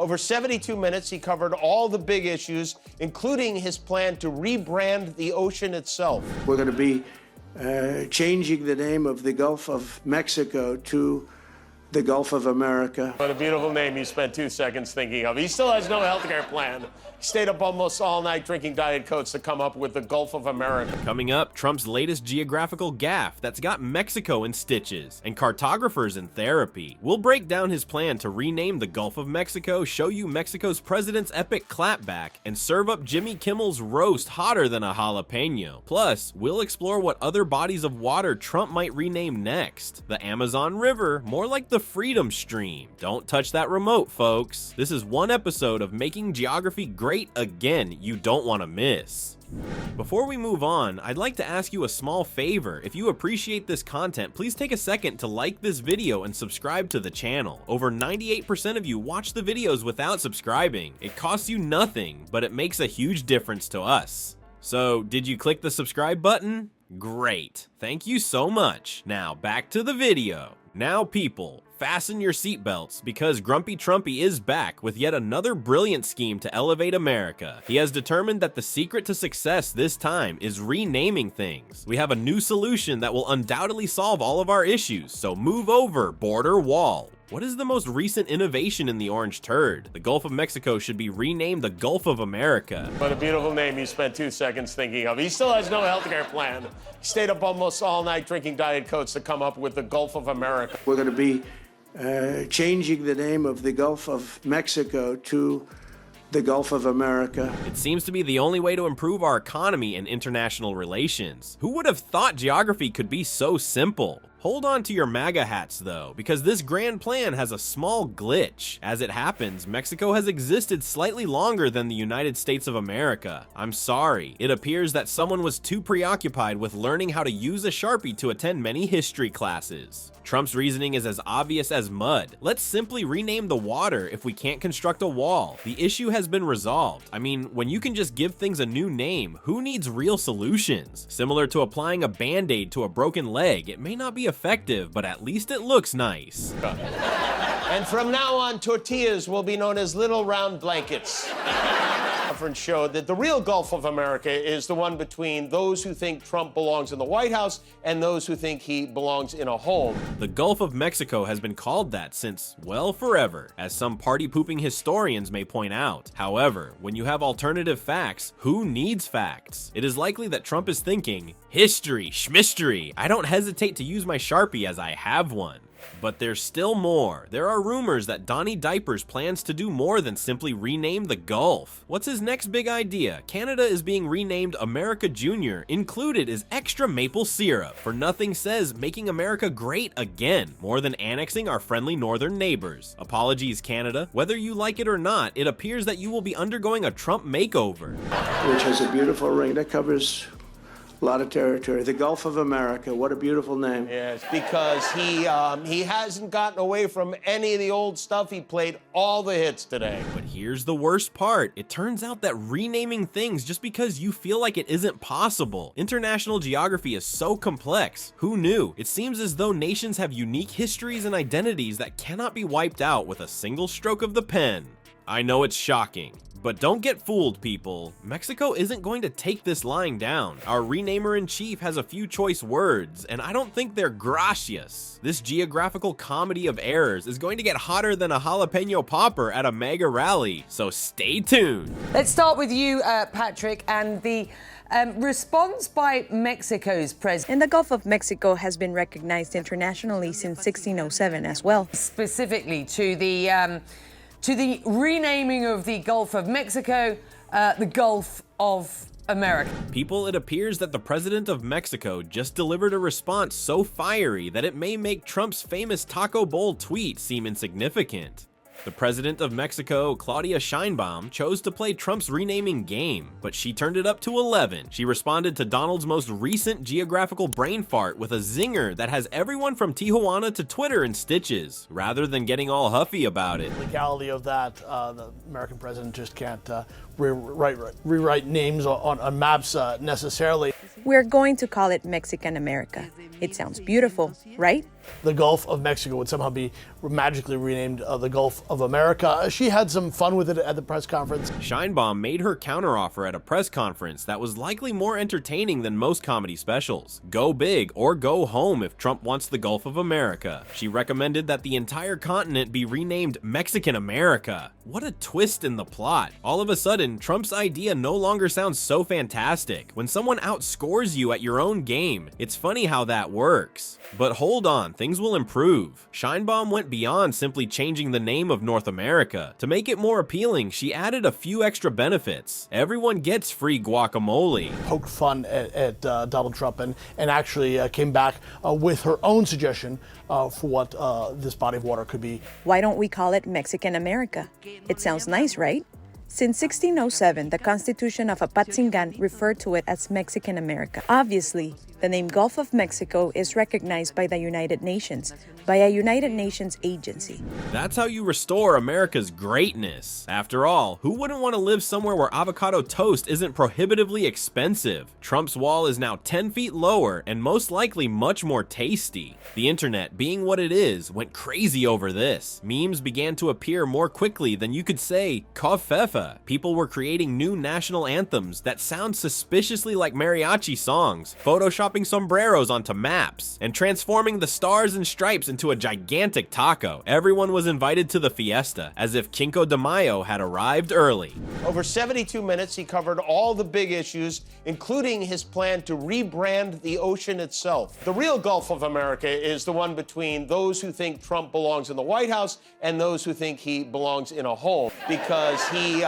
Over 72 minutes, he covered all the big issues, including his plan to rebrand the ocean itself. We're going to be changing the name of the Gulf of Mexico to the Gulf of America. What a beautiful name you spent 2 seconds thinking of. He still has no health care plan. He stayed up almost all night drinking Diet Cokes to come up with the Gulf of America. Coming up, Trump's latest geographical gaffe that's got Mexico in stitches, and cartographers in therapy. We'll break down his plan to rename the Gulf of Mexico, show you Mexico's president's epic clapback, and serve up Jimmy Kimmel's roast hotter than a jalapeno. Plus, we'll explore what other bodies of water Trump might rename next. The Amazon River, more like the Freedom Stream. Don't touch that remote, folks. This is one episode of Making Geography Great Again you don't want to miss. Before we move on, I'd like to ask you a small favor. If you appreciate this content, please take a second to like this video and subscribe to the channel. Over 98% of you watch the videos without subscribing. It costs you nothing, but it makes a huge difference to us. So, did you click the subscribe button? Great. Thank you so much. Now, back to the video. Now, people, fasten your seatbelts because Grumpy Trumpy is back with yet another brilliant scheme to elevate America. He has determined that the secret to success this time is renaming things. We have a new solution that will undoubtedly solve all of our issues, so move over, border wall. What is the most recent innovation in the orange turd? The Gulf of Mexico should be renamed the Gulf of America. What a beautiful name you spent 2 seconds thinking of. He still has no health care plan. He stayed up almost all night drinking Diet Cokes to come up with the Gulf of America. We're going to be changing the name of the Gulf of Mexico to the Gulf of America. It seems to be the only way to improve our economy and international relations. Who would have thought geography could be so simple? Hold on to your MAGA hats though, because this grand plan has a small glitch. As it happens, Mexico has existed slightly longer than the United States of America. I'm sorry, it appears that someone was too preoccupied with learning how to use a Sharpie to attend many history classes. Trump's reasoning is as obvious as mud. Let's simply rename the water if we can't construct a wall. The issue has been resolved. I mean, when you can just give things a new name, who needs real solutions? Similar to applying a band-aid to a broken leg, it may not be effective, but at least it looks nice. And from now on, tortillas will be known as little round blankets. Conference showed that the real Gulf of America is the one between those who think Trump belongs in the White House and those who think he belongs in a home. The Gulf of Mexico has been called that since, well, forever, as some party-pooping historians may point out. However, when you have alternative facts, who needs facts? It is likely that Trump is thinking, history, schmistery. I don't hesitate to use my Sharpie as I have one. But there's still more. There are rumors that Donnie Diapers plans to do more than simply rename the Gulf. What's his next big idea? Canada is being renamed America Junior. Included is extra maple syrup, for nothing says making America great again, more than annexing our friendly northern neighbors. Apologies, Canada. Whether you like it or not, it appears that you will be undergoing a Trump makeover. Which has a beautiful ring that covers a lot of territory. The Gulf of America, what a beautiful name. Yes, because he hasn't gotten away from any of the old stuff. He played all the hits today. But here's the worst part. It turns out that renaming things just because you feel like it isn't possible. International geography is so complex. Who knew? It seems as though nations have unique histories and identities that cannot be wiped out with a single stroke of the pen. I know it's shocking. But don't get fooled, people. Mexico isn't going to take this lying down. Our renamer-in-chief has a few choice words, and I don't think they're gracious. This geographical comedy of errors is going to get hotter than a jalapeno popper at a mega rally, so stay tuned. Let's start with you, Patrick, and the response by Mexico's president. And the Gulf of Mexico has been recognized internationally since 1607 as well. Specifically to the renaming of the Gulf of Mexico, the Gulf of America. People, it appears that the president of Mexico just delivered a response so fiery that it may make Trump's famous taco bowl tweet seem insignificant. The president of Mexico, Claudia Sheinbaum, chose to play Trump's renaming game, but she turned it up to 11. She responded to Donald's most recent geographical brain fart with a zinger that has everyone from Tijuana to Twitter in stitches, rather than getting all huffy about it. The legality of that, the American president just can't rewrite names on maps necessarily. We're going to call it Mexican America. It sounds beautiful, right? The Gulf of Mexico would somehow be magically renamed the Gulf of America. She had some fun with it at the press conference. Scheinbaum made her counteroffer at a press conference that was likely more entertaining than most comedy specials. Go big or go home if Trump wants the Gulf of America. She recommended that the entire continent be renamed Mexican America. What a twist in the plot. All of a sudden, Trump's idea no longer sounds so fantastic. When someone outscores you at your own game, it's funny how that works. But hold on, things will improve. Scheinbaum went beyond simply changing the name of North America. To make it more appealing, she added a few extra benefits. Everyone gets free guacamole. Poked fun at Donald Trump and actually came back with her own suggestion for what this body of water could be. Why don't we call it Mexican America? It sounds nice, right? Since 1607, the Constitution of Apatzingan referred to it as Mexican America. Obviously, the name Gulf of Mexico is recognized by the United Nations, by a United Nations agency. That's how you restore America's greatness. After all, who wouldn't want to live somewhere where avocado toast isn't prohibitively expensive? Trump's wall is now 10 feet lower and most likely much more tasty. The internet, being what it is, went crazy over this. Memes began to appear more quickly than you could say "Kofefa." People were creating new national anthems that sound suspiciously like mariachi songs, photoshopping sombreros onto maps, and transforming the stars and stripes into a gigantic taco. Everyone was invited to the fiesta, as if Cinco de Mayo had arrived early. Over 72 minutes, he covered all the big issues, including his plan to rebrand the ocean itself. The real Gulf of America is the one between those who think Trump belongs in the White House and those who think he belongs in a home, because he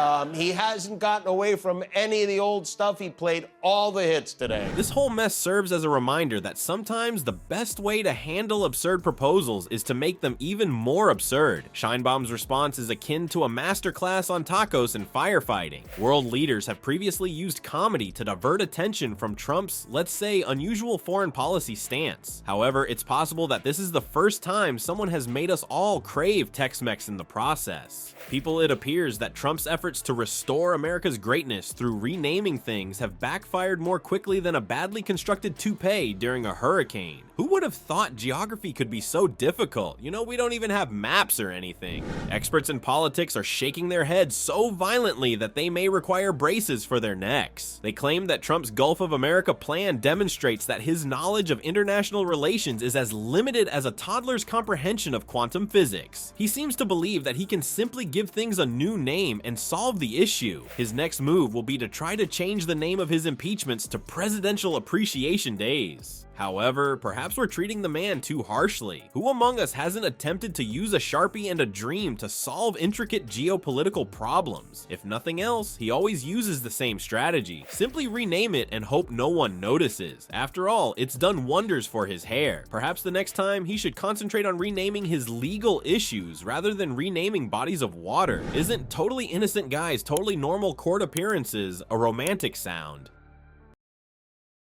hasn't gotten away from any of the old stuff. He played all the hits today. This whole mess serves as a reminder that sometimes the best way to handle absurd proposals is to make them even more absurd. Scheinbaum's response is akin to a masterclass on tacos and firefighting. World leaders have previously used comedy to divert attention from Trump's, let's say, unusual foreign policy stance. However, it's possible that this is the first time someone has made us all crave Tex-Mex in the process. People, it appears that Trump's efforts to restore America's greatness through renaming things have backfired more quickly than a badly constructed toupee during a hurricane. Who would have thought geography could be so difficult? You know, we don't even have maps or anything. Experts in politics are shaking their heads so violently that they may require braces for their necks. They claim that Trump's Gulf of America plan demonstrates that his knowledge of international relations is as limited as a toddler's comprehension of quantum physics. He seems to believe that he can simply give things a new name and solve the issue. His next move will be to try to change the name of his impeachments to Presidential Appreciation Days. However, perhaps we're treating the man too harshly. Who among us hasn't attempted to use a Sharpie and a dream to solve intricate geopolitical problems? If nothing else, he always uses the same strategy. Simply rename it and hope no one notices. After all, it's done wonders for his hair. Perhaps the next time he should concentrate on renaming his legal issues rather than renaming bodies of water. Isn't totally innocent guys, totally normal court appearances a romantic sound?